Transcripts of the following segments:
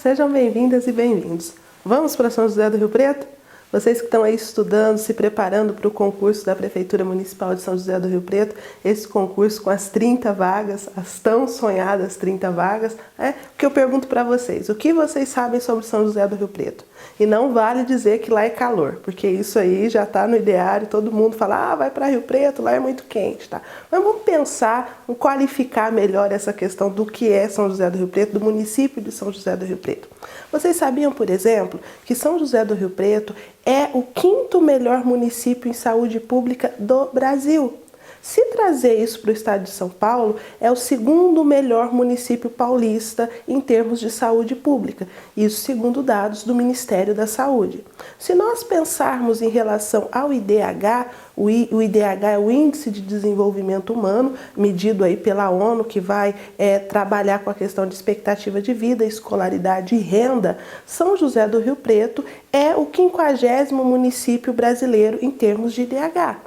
sejam bem-vindas e bem-vindos. Vamos para São José do Rio Preto? Vocês que estão aí estudando, se preparando para o concurso da Prefeitura Municipal de São José do Rio Preto, esse concurso com as 30 vagas, as tão sonhadas 30 vagas, o que eu pergunto para vocês, o que vocês sabem sobre São José do Rio Preto? E não vale dizer que lá é calor, porque isso aí já está no ideário, todo mundo fala, vai para Rio Preto, lá é muito quente, tá? Mas vamos pensar, vamos qualificar melhor essa questão do que é São José do Rio Preto, do município de São José do Rio Preto. Vocês sabiam, por exemplo, que São José do Rio Preto é o 5º melhor município em saúde pública do Brasil? Se trazer isso para o estado de São Paulo, é o 2º melhor município paulista em termos de saúde pública, isso segundo dados do Ministério da Saúde. Se nós pensarmos em relação ao IDH, o IDH é o Índice de Desenvolvimento Humano, medido aí pela ONU, que vai trabalhar com a questão de expectativa de vida, escolaridade e renda. São José do Rio Preto é o 50º município brasileiro em termos de IDH.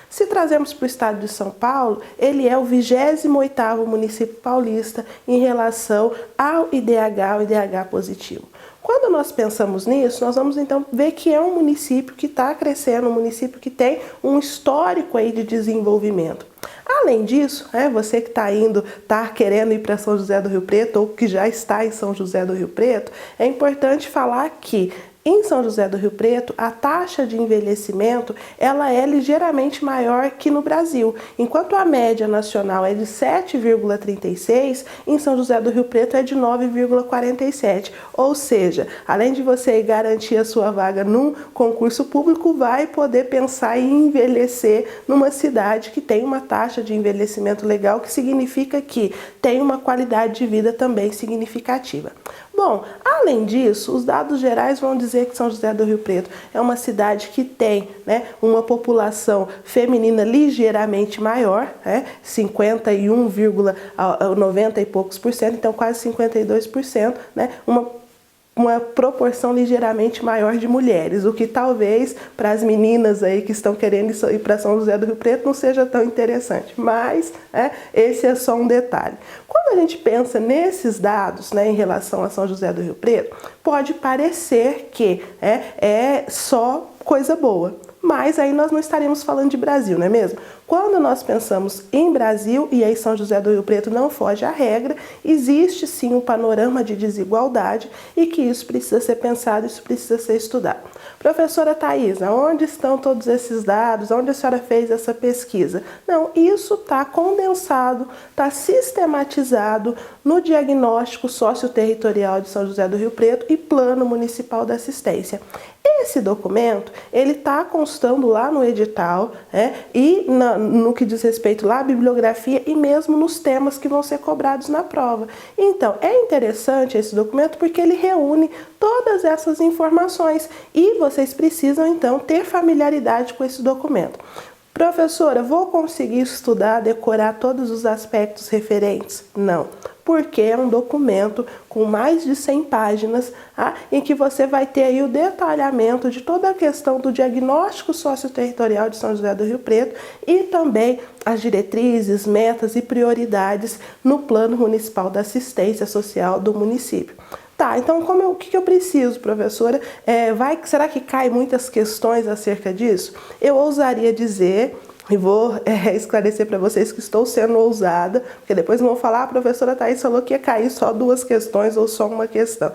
Se trazemos para o estado de São Paulo, ele é o 28º município paulista em relação ao IDH positivo. Quando nós pensamos nisso, nós vamos então ver que é um município que está crescendo, um município que tem um histórico aí de desenvolvimento. Além disso, você que está querendo ir para São José do Rio Preto ou que já está em São José do Rio Preto, é importante falar que em São José do Rio Preto, a taxa de envelhecimento ela é ligeiramente maior que no Brasil. Enquanto a média nacional é de 7,36, em São José do Rio Preto é de 9,47. Ou seja, além de você garantir a sua vaga num concurso público, vai poder pensar em envelhecer numa cidade que tem uma taxa de envelhecimento legal, que significa que tem uma qualidade de vida também significativa. Bom, além disso, os dados gerais vão dizer que São José do Rio Preto é uma cidade que tem uma população feminina ligeiramente maior, 51,90 e poucos por cento, então quase 52%, uma proporção ligeiramente maior de mulheres, o que talvez para as meninas aí que estão querendo ir para São José do Rio Preto não seja tão interessante, mas esse é só um detalhe. Quando a gente pensa nesses dados em relação a São José do Rio Preto, pode parecer que é só coisa boa. Mas aí nós não estaremos falando de Brasil, não é mesmo? Quando nós pensamos em Brasil, e aí São José do Rio Preto não foge à regra, existe sim um panorama de desigualdade e que isso precisa ser pensado, isso precisa ser estudado. Professora Thaisa, onde estão todos esses dados? Onde a senhora fez essa pesquisa? Não, isso está condensado, está sistematizado no diagnóstico socioterritorial de São José do Rio Preto e Plano Municipal da Assistência. Esse documento, ele está constando lá no edital, e no que diz respeito lá à bibliografia e mesmo nos temas que vão ser cobrados na prova. Então, é interessante esse documento porque ele reúne todas essas informações e vocês precisam, então, ter familiaridade com esse documento. Professora, vou conseguir estudar, decorar todos os aspectos referentes? Não, porque é um documento com mais de 100 páginas, em que você vai ter aí o detalhamento de toda a questão do diagnóstico socioterritorial de São José do Rio Preto e também as diretrizes, metas e prioridades no Plano Municipal da Assistência Social do município. Tá, então o que eu preciso, professora? Será que cai muitas questões acerca disso? Eu ousaria dizer, e vou esclarecer para vocês que estou sendo ousada, porque depois vão falar, a professora Thaís falou que ia cair só 2 questões ou só uma questão.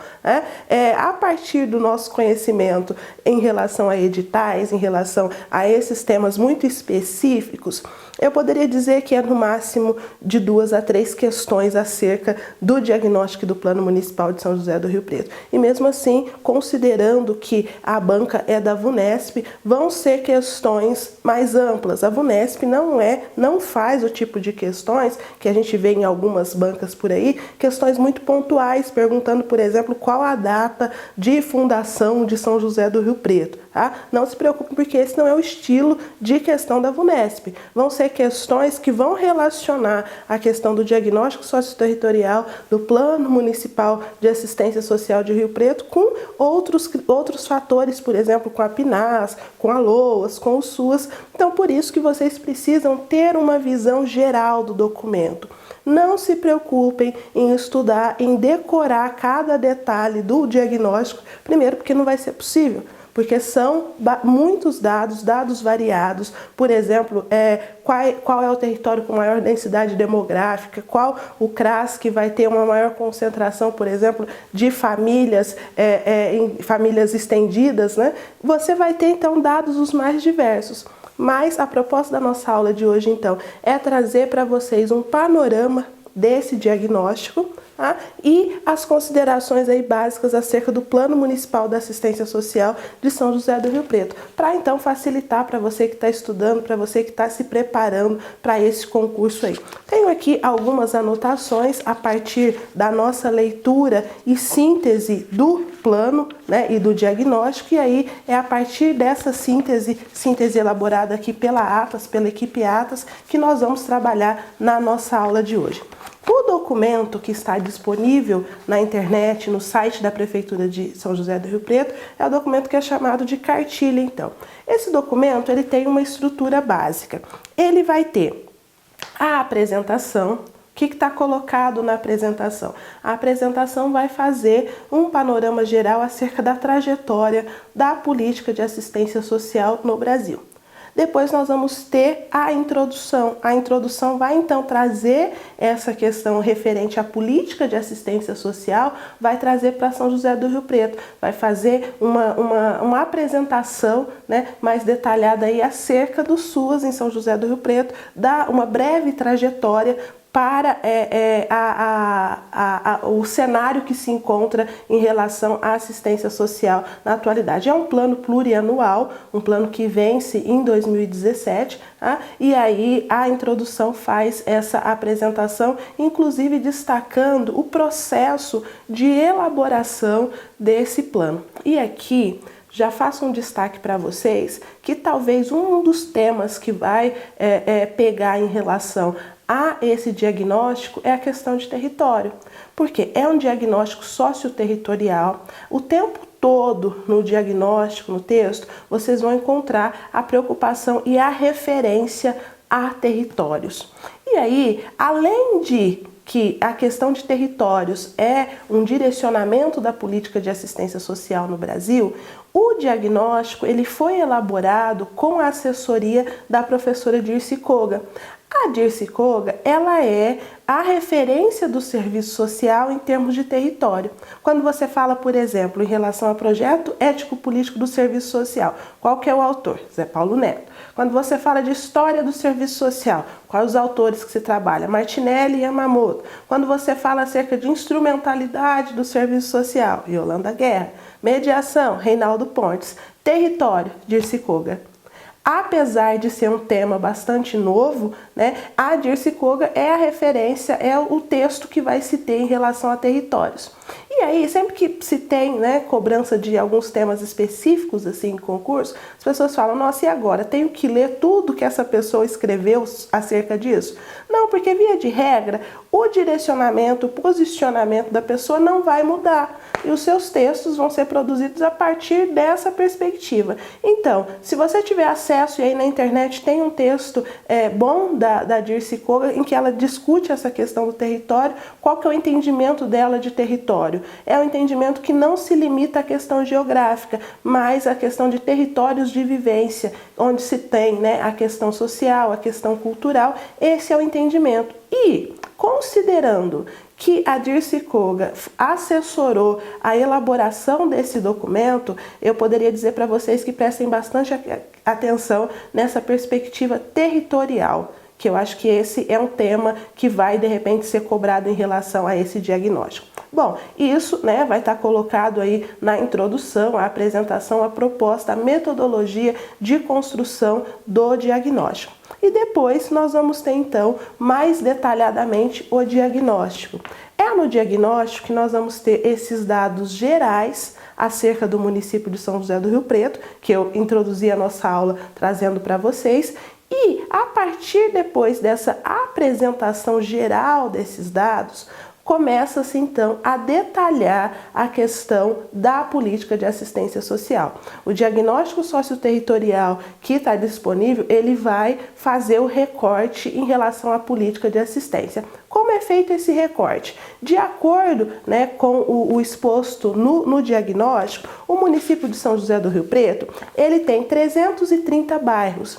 A partir do nosso conhecimento em relação a editais, em relação a esses temas muito específicos, eu poderia dizer que é no máximo de 2 a 3 questões acerca do diagnóstico do Plano Municipal de São José do Rio Preto. E mesmo assim, considerando que a banca é da VUNESP, vão ser questões mais amplas. A VUNESP não faz o tipo de questões que a gente vê em algumas bancas por aí, questões muito pontuais, perguntando, por exemplo, qual a data de fundação de São José do Rio Preto. tá? Não se preocupem, porque esse não é o estilo de questão da VUNESP. Vão ser questões que vão relacionar a questão do diagnóstico socioterritorial do Plano Municipal de Assistência Social de Rio Preto com outros fatores, por exemplo, com a PNAS, com a LOAS, com o SUAS. Então, por isso que vocês precisam ter uma visão geral do documento. Não se preocupem em estudar, em decorar cada detalhe do diagnóstico, primeiro porque não vai ser possível, porque são muitos dados variados. Por exemplo, qual é o território com maior densidade demográfica, qual o CRAS que vai ter uma maior concentração, por exemplo, de famílias, em famílias estendidas, né? Você vai ter, então, dados os mais diversos. Mas a proposta da nossa aula de hoje, então, é trazer para vocês um panorama desse diagnóstico, tá? E as considerações aí básicas acerca do Plano Municipal da Assistência Social de São José do Rio Preto, para então facilitar para você que está estudando, para você que está se preparando para esse concurso aí. Tenho aqui algumas anotações a partir da nossa leitura e síntese do plano, né, e do diagnóstico, e aí é a partir dessa síntese elaborada aqui pela equipe Atas, que nós vamos trabalhar na nossa aula de hoje. O documento que está disponível na internet, no site da Prefeitura de São José do Rio Preto, é o documento que é chamado de cartilha, então. Esse documento, ele tem uma estrutura básica. Ele vai ter a apresentação. O que está colocado na apresentação? A apresentação vai fazer um panorama geral acerca da trajetória da política de assistência social no Brasil. Depois nós vamos ter a introdução. A introdução vai então trazer essa questão referente à política de assistência social, vai trazer para São José do Rio Preto, vai fazer uma apresentação, né, mais detalhada aí acerca do SUAS em São José do Rio Preto, dá uma breve trajetória para o cenário que se encontra em relação à assistência social na atualidade. É um plano plurianual, um plano que vence em 2017, tá? E aí a introdução faz essa apresentação, inclusive destacando o processo de elaboração desse plano. E aqui já faço um destaque para vocês que talvez um dos temas que vai pegar em relação a esse diagnóstico é a questão de território, porque é um diagnóstico socioterritorial. O tempo todo no diagnóstico, no texto, vocês vão encontrar a preocupação e a referência a territórios. E aí, além de que a questão de territórios é um direcionamento da política de assistência social no Brasil, o diagnóstico ele foi elaborado com a assessoria da professora Dirce Koga. A Dirce Koga, ela é a referência do serviço social em termos de território. Quando você fala, por exemplo, em relação ao projeto ético-político do serviço social, qual que é o autor? Zé Paulo Neto. Quando você fala de história do serviço social, quais os autores que se trabalha? Martinelli e Yamamoto. Quando você fala acerca de instrumentalidade do serviço social, Yolanda Guerra. Mediação, Reinaldo Pontes. Território, Dirce Koga. Apesar de ser um tema bastante novo, né, a Dirce Koga é a referência, é o texto que vai se ter em relação a territórios. E aí, sempre que se tem, né, cobrança de alguns temas específicos assim em concurso, as pessoas falam, nossa, e agora? Tenho que ler tudo que essa pessoa escreveu acerca disso? Não, porque via de regra, o direcionamento, o posicionamento da pessoa não vai mudar. E os seus textos vão ser produzidos a partir dessa perspectiva. Então, se você tiver acesso, e aí na internet tem um texto bom da Dirce Koga, em que ela discute essa questão do território, qual que é o entendimento dela de território? É um entendimento que não se limita à questão geográfica, mas à questão de territórios de vivência, onde se tem, né, a questão social, a questão cultural. Esse é o entendimento. E, considerando que a Dirce Koga assessorou a elaboração desse documento, eu poderia dizer para vocês que prestem bastante atenção nessa perspectiva territorial, que eu acho que esse é um tema que vai, de repente, ser cobrado em relação a esse diagnóstico. Bom, isso, né, vai estar colocado aí na introdução, a apresentação, a proposta, a metodologia de construção do diagnóstico. E depois nós vamos ter, então, mais detalhadamente o diagnóstico. É lá no diagnóstico que nós vamos ter esses dados gerais acerca do município de São José do Rio Preto, que eu introduzi a nossa aula trazendo para vocês, e a partir depois dessa apresentação geral desses dados, começa-se então a detalhar a questão da política de assistência social. O diagnóstico socioterritorial que está disponível, ele vai fazer o recorte em relação à política de assistência. Como é feito esse recorte? De acordo, né, com o exposto no diagnóstico, o município de São José do Rio Preto, ele tem 330 bairros.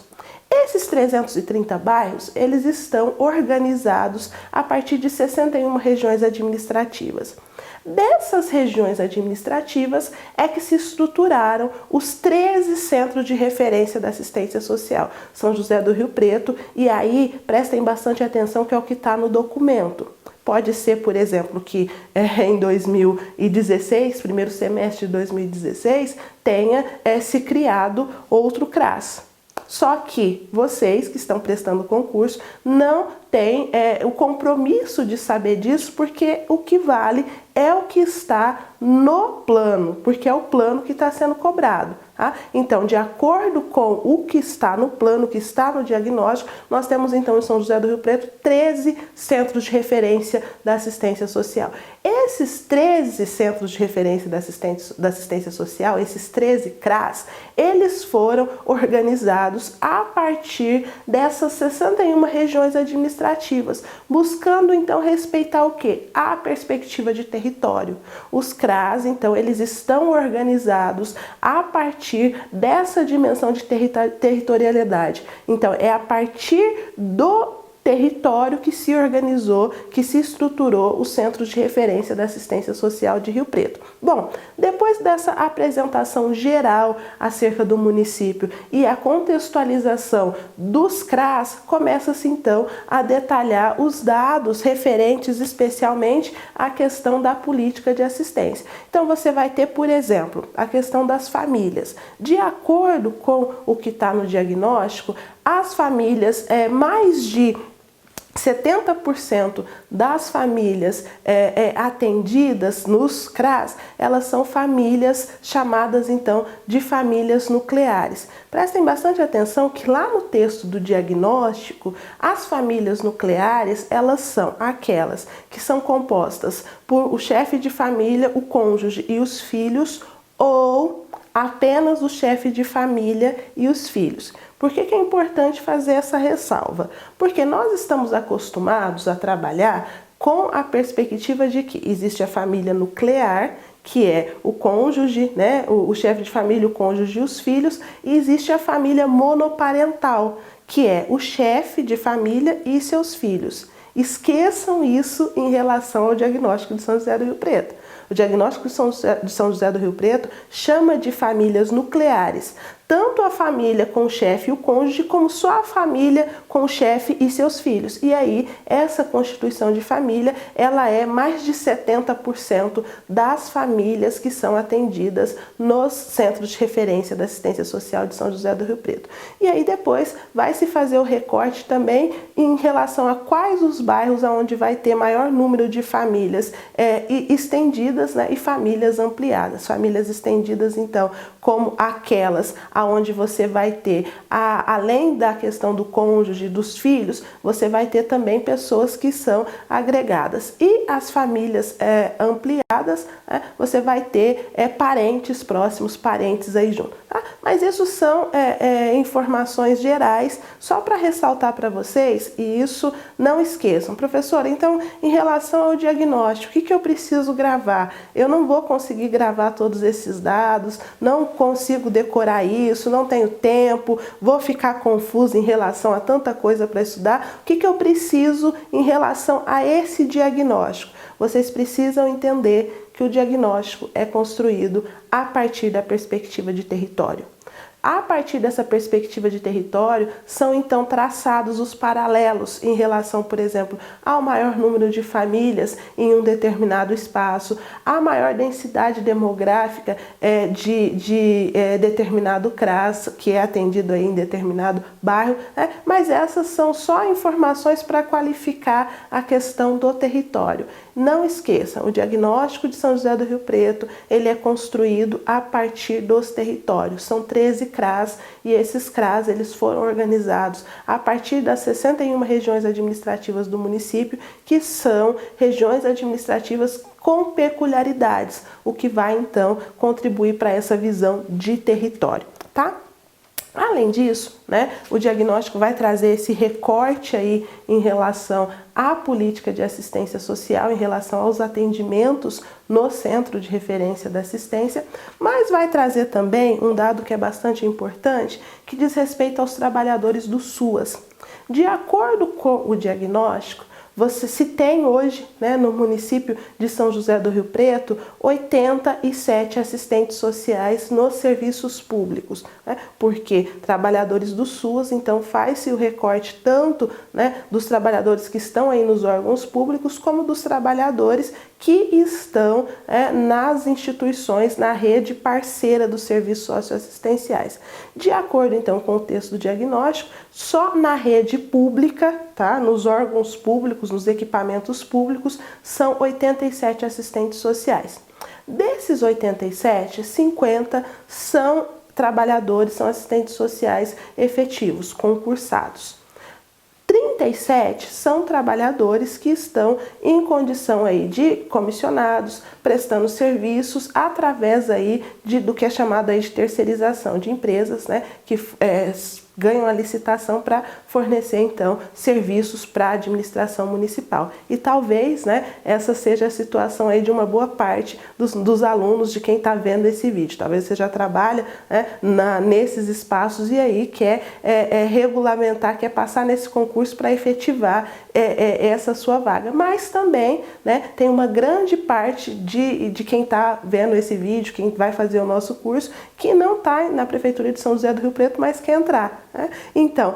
Esses 330 bairros, eles estão organizados a partir de 61 regiões administrativas. Dessas regiões administrativas é que se estruturaram os 13 centros de referência da assistência social. São José do Rio Preto, e aí prestem bastante atenção que é o que está no documento. Pode ser, por exemplo, que em 2016, primeiro semestre de 2016, tenha se criado outro CRAS. Só que vocês que estão prestando concurso não têm o compromisso de saber disso, porque o que vale é o que está no plano, porque é o plano que está sendo cobrado. Tá? Então, de acordo com o que está no plano, que está no diagnóstico, nós temos então em São José do Rio Preto 13 centros de referência da assistência social. Esses 13 centros de referência da assistência social, esses 13 CRAS, eles foram organizados a partir dessas 61 regiões administrativas, buscando então respeitar o quê? A perspectiva de território. Os CRAS, então, eles estão organizados a partir dessa dimensão de territorialidade. Então, é a partir do território que se organizou, que se estruturou o Centro de Referência da Assistência Social de Rio Preto. Bom, depois dessa apresentação geral acerca do município e a contextualização dos CRAS, começa-se então a detalhar os dados referentes especialmente à questão da política de assistência. Então você vai ter, por exemplo, a questão das famílias. De acordo com o que está no diagnóstico, as famílias, mais de 70% das famílias atendidas nos CRAS, elas são famílias chamadas então de famílias nucleares. Prestem bastante atenção que lá no texto do diagnóstico, as famílias nucleares, elas são aquelas que são compostas por o chefe de família, o cônjuge e os filhos, ou apenas o chefe de família e os filhos. Por que é importante fazer essa ressalva? Porque nós estamos acostumados a trabalhar com a perspectiva de que existe a família nuclear, que é o cônjuge, né, o chefe de família, o cônjuge e os filhos, e existe a família monoparental, que é o chefe de família e seus filhos. Esqueçam isso em relação ao diagnóstico de São José do Rio Preto. O diagnóstico de São José do Rio Preto chama de famílias nucleares, tanto a família com o chefe e o cônjuge, como só a família com o chefe e seus filhos. E aí, essa constituição de família, ela é mais de 70% das famílias que são atendidas nos centros de referência da assistência social de São José do Rio Preto. E aí depois vai se fazer o recorte também em relação a quais os bairros onde vai ter maior número de famílias estendidas, né, e famílias ampliadas. Famílias estendidas, então, como aquelas aonde você vai ter, além da questão do cônjuge, dos filhos, você vai ter também pessoas que são agregadas. E as famílias ampliadas, você vai ter parentes próximos, parentes aí junto. Tá? Mas isso são informações gerais, só para ressaltar para vocês, e isso não esqueçam. Professora, então, em relação ao diagnóstico, o que eu preciso gravar? Eu não vou conseguir gravar todos esses dados, não consigo decorar isso, não tenho tempo, vou ficar confuso em relação a tanta coisa para estudar. O que eu preciso em relação a esse diagnóstico? Vocês precisam entender que o diagnóstico é construído a partir da perspectiva de território. A partir dessa perspectiva de território, são então traçados os paralelos em relação, por exemplo, ao maior número de famílias em um determinado espaço, à maior densidade demográfica de determinado CRAS, que é atendido aí em determinado bairro, né? Mas essas são só informações para qualificar a questão do território. Não esqueçam, o diagnóstico de São José do Rio Preto, ele é construído a partir dos territórios. São 13 CRAs e esses CRAs eles foram organizados a partir das 61 regiões administrativas do município, que são regiões administrativas com peculiaridades, o que vai então contribuir para essa visão de território, tá? Além disso, o diagnóstico vai trazer esse recorte aí em relação à política de assistência social, em relação aos atendimentos no centro de referência da assistência, mas vai trazer também um dado que é bastante importante, que diz respeito aos trabalhadores do SUAS. De acordo com o diagnóstico, se tem hoje, no município de São José do Rio Preto, 87 assistentes sociais nos serviços públicos, porque trabalhadores do SUAS, então faz-se o recorte tanto dos trabalhadores que estão aí nos órgãos públicos, como dos trabalhadores que estão nas instituições, na rede parceira dos serviços socioassistenciais. De acordo então com o texto do diagnóstico, só na rede pública, nos órgãos públicos, nos equipamentos públicos, são 87 assistentes sociais. Desses 87, 50 são trabalhadores, são assistentes sociais efetivos, concursados. 37 são trabalhadores que estão em condição aí de comissionados, prestando serviços através aí do que é chamado aí de terceirização de empresas, que ganham a licitação para fornecer então serviços para a administração municipal. E talvez essa seja a situação aí de uma boa parte dos alunos, de quem está vendo esse vídeo. Talvez você já trabalha nesses espaços e aí quer regulamentar, quer passar nesse concurso para efetivar essa sua vaga. Mas também tem uma grande parte de quem está vendo esse vídeo, quem vai fazer o nosso curso, que não está na Prefeitura de São José do Rio Preto, mas quer entrar. Então,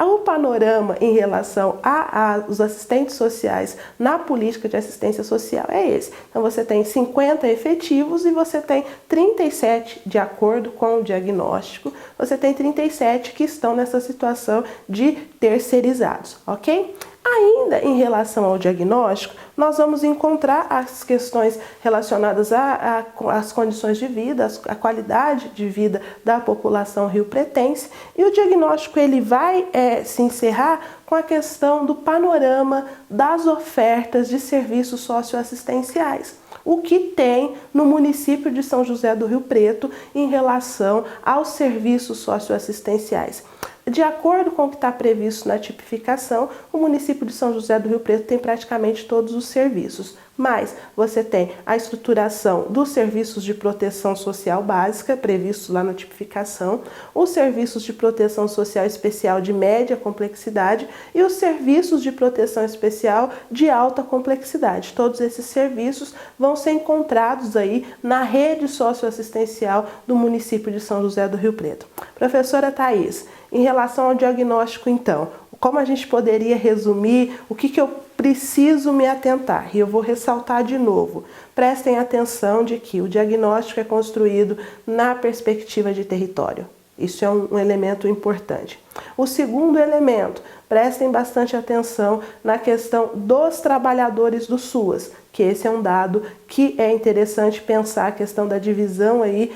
o panorama em relação aos assistentes sociais na política de assistência social é esse. Então, você tem 50 efetivos e você tem 37, de acordo com o diagnóstico, você tem 37 que estão nessa situação de terceirizados, ok? Ainda em relação ao diagnóstico, nós vamos encontrar as questões relacionadas às condições de vida, à qualidade de vida da população riopretense, e o diagnóstico ele vai se encerrar com a questão do panorama das ofertas de serviços socioassistenciais. O que tem no município de São José do Rio Preto em relação aos serviços socioassistenciais. De acordo com o que está previsto na tipificação, o município de São José do Rio Preto tem praticamente todos os serviços, mas você tem a estruturação dos serviços de proteção social básica, previstos lá na tipificação, os serviços de proteção social especial de média complexidade e os serviços de proteção especial de alta complexidade. Todos esses serviços vão ser encontrados aí na rede socioassistencial do município de São José do Rio Preto. Professora Thaís, em relação ao diagnóstico, então, como a gente poderia resumir o que eu preciso me atentar? E eu vou ressaltar de novo. Prestem atenção de que o diagnóstico é construído na perspectiva de território. Isso é um elemento importante. O segundo elemento, prestem bastante atenção na questão dos trabalhadores do SUAS, que esse é um dado que é interessante pensar a questão da divisão aí,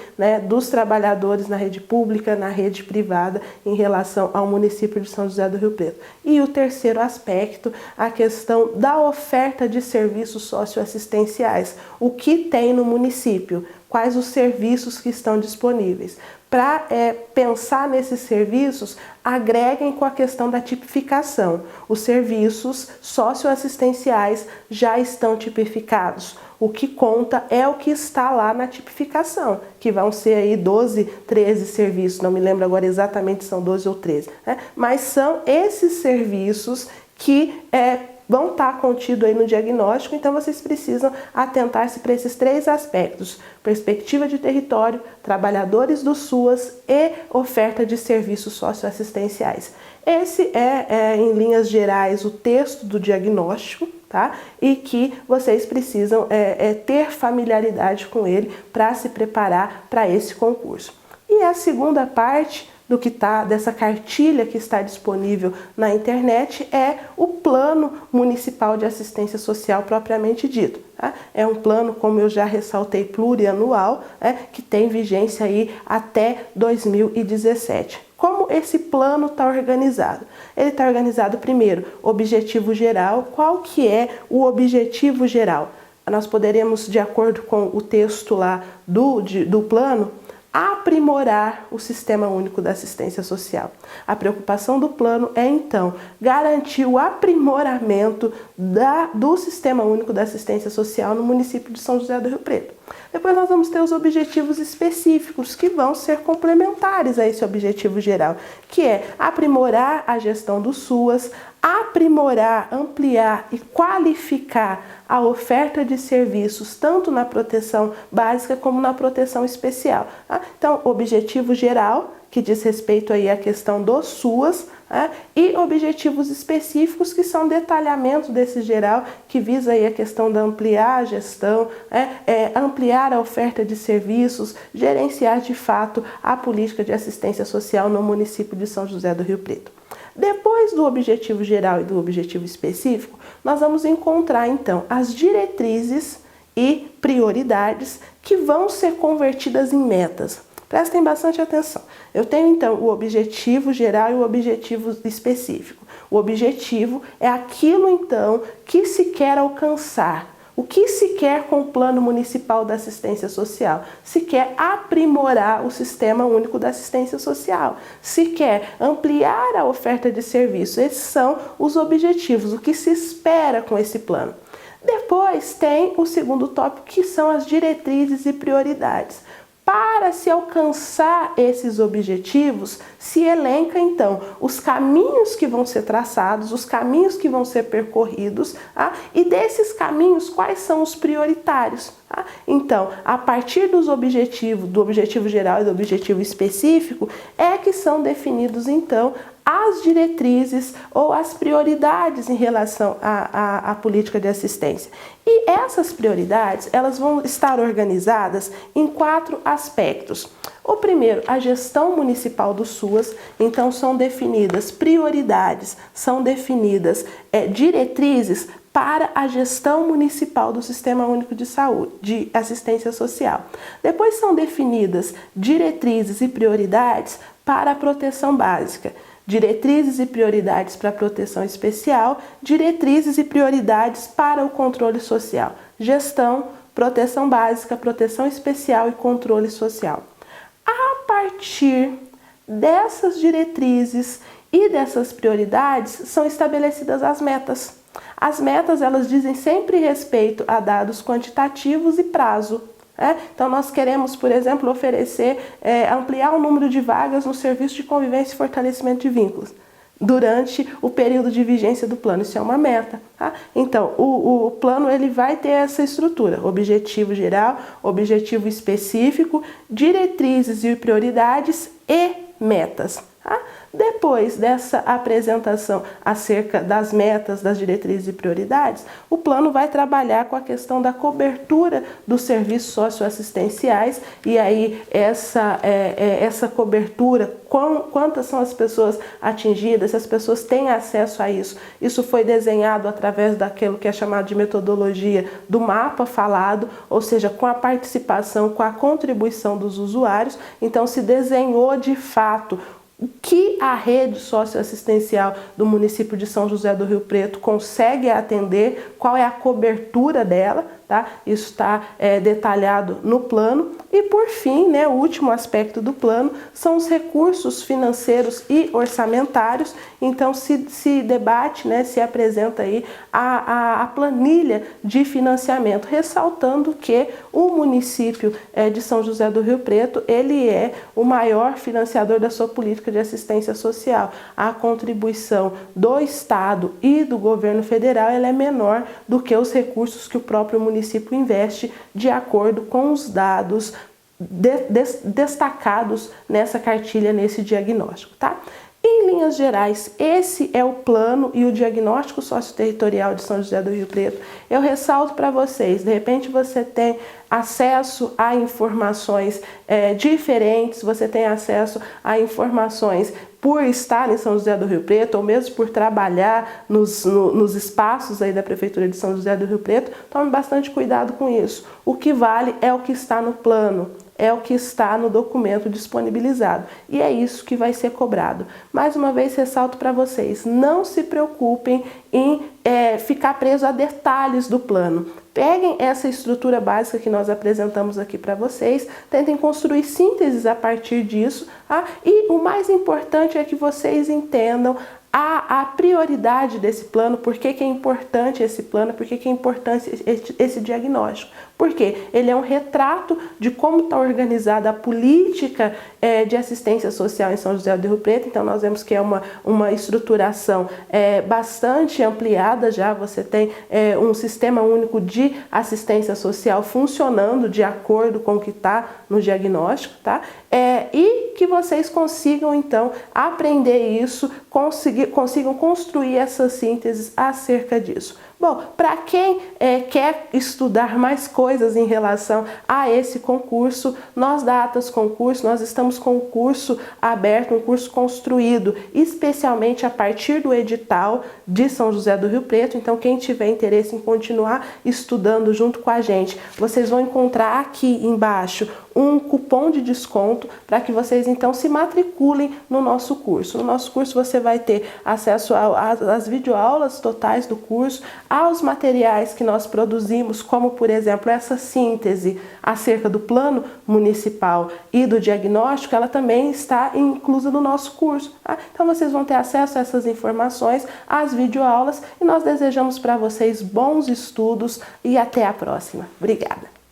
dos trabalhadores na rede pública, na rede privada, em relação ao município de São José do Rio Preto. E o terceiro aspecto, a questão da oferta de serviços socioassistenciais. O que tem no município? Quais os serviços que estão disponíveis? Para pensar nesses serviços, agreguem com a questão da tipificação. Os serviços socioassistenciais já estão tipificados. O que conta é o que está lá na tipificação, que vão ser aí 12, 13 serviços, não me lembro agora exatamente se são 12 ou 13, mas são esses serviços que vão estar contidos aí no diagnóstico, então vocês precisam atentar-se para esses três aspectos: perspectiva de território, trabalhadores do SUAS e oferta de serviços socioassistenciais. Esse em linhas gerais, o texto do diagnóstico, tá? E que vocês precisam ter familiaridade com ele para se preparar para esse concurso. E a segunda parte, do que dessa cartilha que está disponível na internet é o Plano Municipal de Assistência Social propriamente dito. Tá? É um plano, como eu já ressaltei, plurianual, que tem vigência aí até 2017. Como esse plano está organizado? Ele está organizado primeiro, objetivo geral. Qual que é o objetivo geral? Nós poderemos, de acordo com o texto lá do plano, aprimorar o Sistema Único da Assistência Social. A preocupação do plano é, então, garantir o aprimoramento do Sistema Único da Assistência Social no município de São José do Rio Preto. Depois nós vamos ter os objetivos específicos, que vão ser complementares a esse objetivo geral, que é aprimorar a gestão do SUAS, aprimorar, ampliar e qualificar a oferta de serviços, tanto na proteção básica como na proteção especial. Então, objetivo geral, que diz respeito aí à questão do SUAS, e objetivos específicos, que são detalhamentos desse geral, que visa aí a questão de ampliar a gestão, ampliar a oferta de serviços, gerenciar de fato a política de assistência social no município de São José do Rio Preto. Depois do objetivo geral e do objetivo específico, nós vamos encontrar então as diretrizes e prioridades que vão ser convertidas em metas. Prestem bastante atenção. Eu tenho então o objetivo geral e o objetivo específico. O objetivo é aquilo então que se quer alcançar. O que se quer com o Plano Municipal da Assistência Social? Se quer aprimorar o Sistema Único da Assistência Social. Se quer ampliar a oferta de serviços. Esses são os objetivos, o que se espera com esse plano. Depois tem o segundo tópico, que são as diretrizes e prioridades. Para se alcançar esses objetivos, se elenca então os caminhos que vão ser traçados, os caminhos que vão ser percorridos, e desses caminhos, quais são os prioritários. Então, a partir dos objetivos, do objetivo geral e do objetivo específico, é que são definidos então as diretrizes ou as prioridades em relação à política de assistência. E essas prioridades, elas vão estar organizadas em 4 aspectos. O primeiro, a gestão municipal do SUAS. Então, são definidas prioridades, são definidas diretrizes para a gestão municipal do Sistema Único de Saúde, de Assistência Social. Depois são definidas diretrizes e prioridades para a proteção básica, diretrizes e prioridades para a proteção especial, diretrizes e prioridades para o controle social, gestão, proteção básica, proteção especial e controle social. A partir dessas diretrizes e dessas prioridades são estabelecidas as metas. As metas, elas dizem sempre respeito a dados quantitativos e prazo. Então, nós queremos, por exemplo, ampliar o número de vagas no serviço de convivência e fortalecimento de vínculos durante o período de vigência do plano. Isso é uma meta. Então, o plano ele vai ter essa estrutura: objetivo geral, objetivo específico, diretrizes e prioridades e metas. Depois dessa apresentação acerca das metas, das diretrizes e prioridades, o plano vai trabalhar com a questão da cobertura dos serviços socioassistenciais, e aí essa cobertura, quantas são as pessoas atingidas, se as pessoas têm acesso a isso. Isso foi desenhado através daquilo que é chamado de metodologia do mapa falado, ou seja, com a participação, com a contribuição dos usuários. Então, se desenhou de fato o que a rede socioassistencial do município de São José do Rio Preto consegue atender, qual é a cobertura dela, tá? Isso está detalhado no plano. E por fim, o último aspecto do plano são os recursos financeiros e orçamentários. Então se debate, se apresenta aí a planilha de financiamento, ressaltando que o município de São José do Rio Preto, ele é o maior financiador da sua política de assistência social. A contribuição do Estado e do governo federal, ela é menor do que os recursos que o próprio município investe, de acordo com os dados destacados nessa cartilha, nesse diagnóstico, tá? Em em linhas gerais, esse é o plano e o diagnóstico socioterritorial de São José do Rio Preto. Eu ressalto para vocês, de repente você tem acesso a informações diferentes, você tem acesso a informações por estar em São José do Rio Preto, ou mesmo por trabalhar nos espaços aí da Prefeitura de São José do Rio Preto, tome bastante cuidado com isso. O que vale é o que está no plano, é o que está no documento disponibilizado. E é isso que vai ser cobrado. Mais uma vez, ressalto para vocês, não se preocupem em ficar preso a detalhes do plano. Peguem essa estrutura básica que nós apresentamos aqui para vocês, tentem construir sínteses a partir disso, tá? E o mais importante é que vocês entendam a prioridade desse plano, por que é importante esse plano, por que é importante esse diagnóstico. Porque ele é um retrato de como está organizada a política de assistência social em São José do Rio Preto. Então nós vemos que é uma estruturação bastante ampliada já, você tem um sistema único de assistência social funcionando de acordo com o que está no diagnóstico, tá? E que vocês consigam então aprender isso, consigam construir essas sínteses acerca disso. Bom, para quem quer estudar mais coisas em relação a esse concurso, nós da Atas Concurso, nós estamos com um curso aberto, um curso construído especialmente a partir do edital de São José do Rio Preto. Então quem tiver interesse em continuar estudando junto com a gente, vocês vão encontrar aqui embaixo um cupom de desconto para que vocês então se matriculem no nosso curso. No nosso curso você vai ter acesso às videoaulas totais do curso, aos materiais que nós produzimos, como por exemplo essa síntese acerca do plano municipal e do diagnóstico, ela também está inclusa no nosso curso, tá? Então vocês vão ter acesso a essas informações, às videoaulas, e nós desejamos para vocês bons estudos e até a próxima. Obrigada!